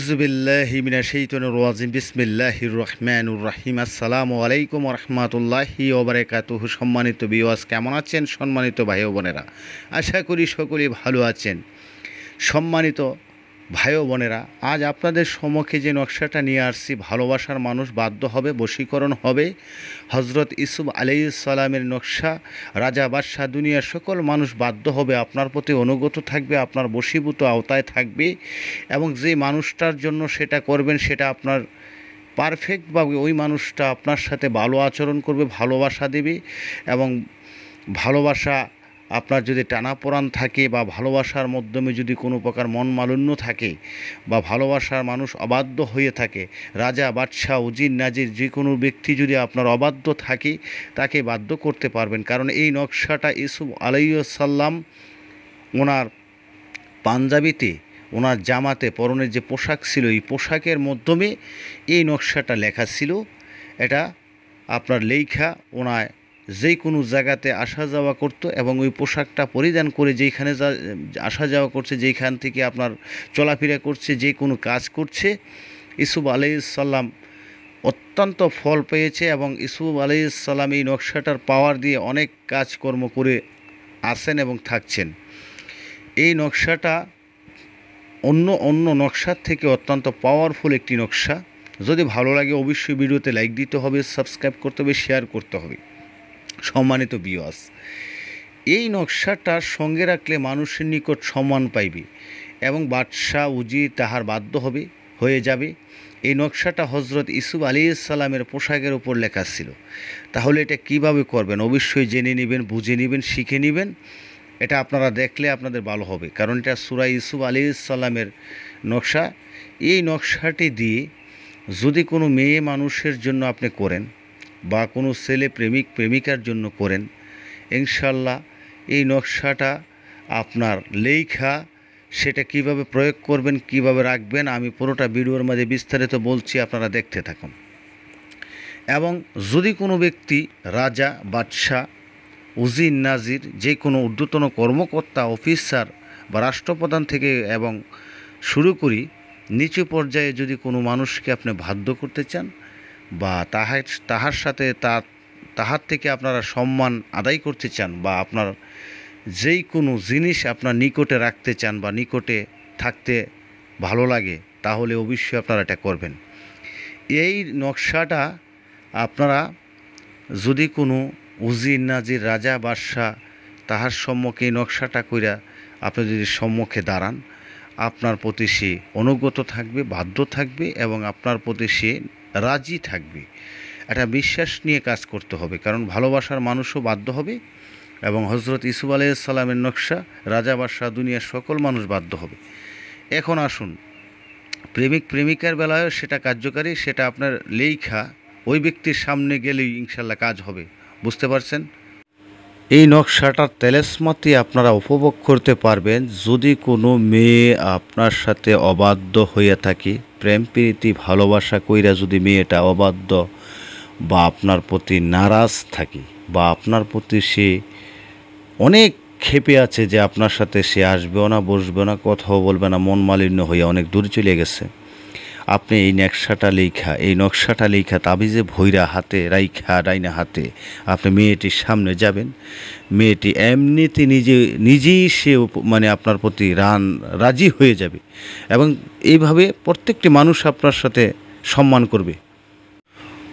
আউযু বিল্লাহি মিনাশ শাইতানির রাজিম বিসমিল্লাহির রহমানির রহিম আসসালামু আলাইকুম ওয়া রাহমাতুল্লাহি ওয়া বারাকাতুহু। সম্মানিত ভিউয়ার্স, কেমন আছেন সম্মানিত ভাই ও বোনেরা? আশা করি সকলেই ভালো আছেন। সম্মানিত ভাই ও বোনেরা, আজ আপনাদের সম্মুখে যে নকশাটা নিয়ে আসছি, ভালোবাসার মানুষ বাধ্য হবে, বশীকরণ হবে। হজরত ইউসুফ আলাইহিস সালামের নকশা। রাজা বাদশাহ দুনিয়ার সকল মানুষ বাধ্য হবে, আপনার প্রতি অনুগত থাকবে, আপনার বশীভূত আওতায় থাকবে, এবং যে মানুষটার জন্য সেটা করবেন সেটা আপনার পারফেক্টভাবে ওই মানুষটা আপনার সাথে ভালো আচরণ করবে, ভালোবাসা দেবে। এবং ভালোবাসা আপনার যদি টানাপোড়ান থাকে বা ভালোবাসার মাধ্যমে যদি কোনো প্রকার মন মালিন্য থাকে বা ভালোবাসার মানুষ অবাধ্য হয়ে থাকে, রাজা বাদশাহ উজির নাজির যে কোনো ব্যক্তি যদি আপনার অবাধ্য থাকে তাকে বাধ্য করতে পারবেন। কারণ এই নকশাটা ইউসুফ আলাইহিস সালাম ওনার পাঞ্জাবিতে, ওনার জামাতে পরনের যে পোশাক ছিল, এই পোশাকের মাধ্যমে এই নকশাটা লেখা ছিল। এটা আপনার লেখা ওনার যে কোনো জায়গাতে আসা যাওয়া করতো এবং ওই পোশাকটা পরিধান করে যেইখানে আসা যাওয়া করছে, যেইখান থেকে আপনার চলাফেরা করছে, যে কোনো কাজ করছে, ইউসুফ আলাইহিস সালাম অত্যন্ত ফল পেয়েছে। এবং ইউসুফ আলাইহিস সালাম এই নকশাটার পাওয়ার দিয়ে অনেক কাজকর্ম করে আসেন এবং থাকছেন। এই নকশাটা অন্য নকশার থেকে অত্যন্ত পাওয়ারফুল একটি নকশা। যদি ভালো লাগে অবশ্যই ভিডিওতে লাইক দিতে হবে, সাবস্ক্রাইব করতে হবে, শেয়ার করতে হবে। সম্মানিত ভিউয়ার্স, এই নকশাটার সঙ্গে রাখলে মানুষের নিকট সম্মান পাইবে এবং বাদশাহ উজির তাহার বাধ্য হয়ে যাবে। এই নকশাটা হজরত ইউসুফ আলাইহিস সালামের পোশাকের উপর লেখা ছিল। তাহলে এটা কিভাবে করবেন অবশ্যই জেনে নেবেন, বুঝে নেবেন, শিখে নেবেন। এটা আপনারা দেখলে আপনাদের ভালো হবে, কারণ এটা সূরা ইউসুফ আলাইহিস সালামের নকশা। এই নকশাটি দিয়ে যদি কোনো মেয়ে মানুষের জন্য আপনি করেন বা কোনো ছেলে প্রেমিকার জন্য করেন, ইনশাল্লাহ এই নকশাটা আপনার লেখা, সেটা কিভাবে প্রয়োগ করবেন, কিভাবে রাখবেন, আমি পুরোটা ভিডিওর মধ্যে বিস্তারিত বলছি, আপনারা দেখতে থাকুন। এবং যদি কোনো ব্যক্তি রাজা বাদশাহ উজির নাজির যে কোনো ঊর্ধ্বতন কর্মকর্তা অফিসার বা রাষ্ট্রপ্রধান থেকে এবং শুরু করি নিচু পর্যায়ে যদি কোনো মানুষকে আপনি বাধ্য করতে চান বা তাহার সাথে তাহার থেকে আপনারা সম্মান আদায় করতে চান বা আপনার যেই কোনো জিনিস আপনার নিকটে রাখতে চান বা নিকটে থাকতে ভালো লাগে, তাহলে অবশ্যই আপনারা এটা করবেন। এই নকশাটা আপনারা যদি কোনো উজির নাজির রাজা বাদশাহ তাহার সম্মুখে এই নকশাটা কইরা আপনি যদি সম্মুখে দাঁড়ান, আপনার প্রতি সে অনুগত থাকবে, বাধ্য থাকবে এবং আপনার প্রতি সে রাজি থাকবে। এটা বিশ্বাস নিয়ে কাজ করতে হবে, কারণ ভালোবাসার মানুষও বাধ্য হবে। এবং হজরত ইউসুফ আলাইহিস সালামের নকশা, রাজা বাদশাহ দুনিয়ার সকল মানুষ বাধ্য হবে। এখন আসুন, প্রেমিকার বেলায়ও সেটা কার্যকারী, সেটা আপনার লেখা ওই ব্যক্তির সামনে গেলেই ইনশাল্লাহ কাজ হবে। বুঝতে পারছেন? এই নকশাটার তেলেসমাতি আপনারা উপভোগ করতে পারবেন যদি কোনো মেয়ে আপনার সাথে অবাধ্য হইয়া থাকে, প্রেম প্রীতি ভালোবাসা কইরা যদি মেয়েটা অবাধ্য বা আপনার প্রতি নারাজ থাকে বা আপনার প্রতি সে অনেক ক্ষেপে আছে যে আপনার সাথে সে আসবেও না, বসবেও না, কথাও বলবে না, মন মালিন্য হইয়া অনেক দূর চলে গেছে, আপনি এই নকশাটা লেখা তাবিজে ভৈরা হাতে রাইখা ডাইনা হাতে আপনি মেয়েটির সামনে যাবেন। মেয়েটি এমনিতে নিজেই সে আপনার প্রতি রাজি হয়ে যাবে এবং এইভাবে প্রত্যেকটি মানুষ আপনার সাথে সম্মান করবে।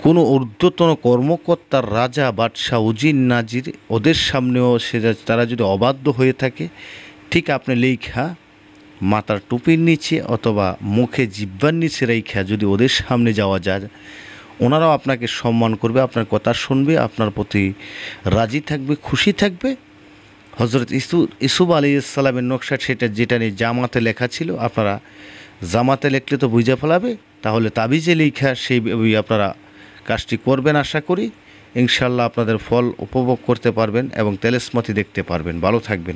কোনো ঊর্ধ্বতন কর্মকর্তার রাজা বাদশাহ উজির নাজির ওদের সামনেও তারা যদি অবাধ্য হয়ে থাকে, ঠিক আপনি লেখা মাথার টুপির নিচে অথবা মুখে জিহ্বার নিচে রেখা যদি ওদের সামনে যাওয়া যায়, ওনারাও আপনাকে সম্মান করবে, আপনার কথা শুনবে, আপনার প্রতি রাজি থাকবে, খুশি থাকবে। হজরত ইউসুফ আলাইহিস সালামের নকশা সেটা যেটা নিয়ে জামাতে লেখা ছিল, আপনারা জামাতে লিখলে তো বুঝে ফেলাবে, তাহলে তাবিজে লেখা সেই আপনারা কাজটি করবেন। আশা করি ইনশাল্লাহ আপনাদের ফল উপভোগ করতে পারবেন এবং তেলেসমাতি দেখতে পারবেন। ভালো থাকবেন।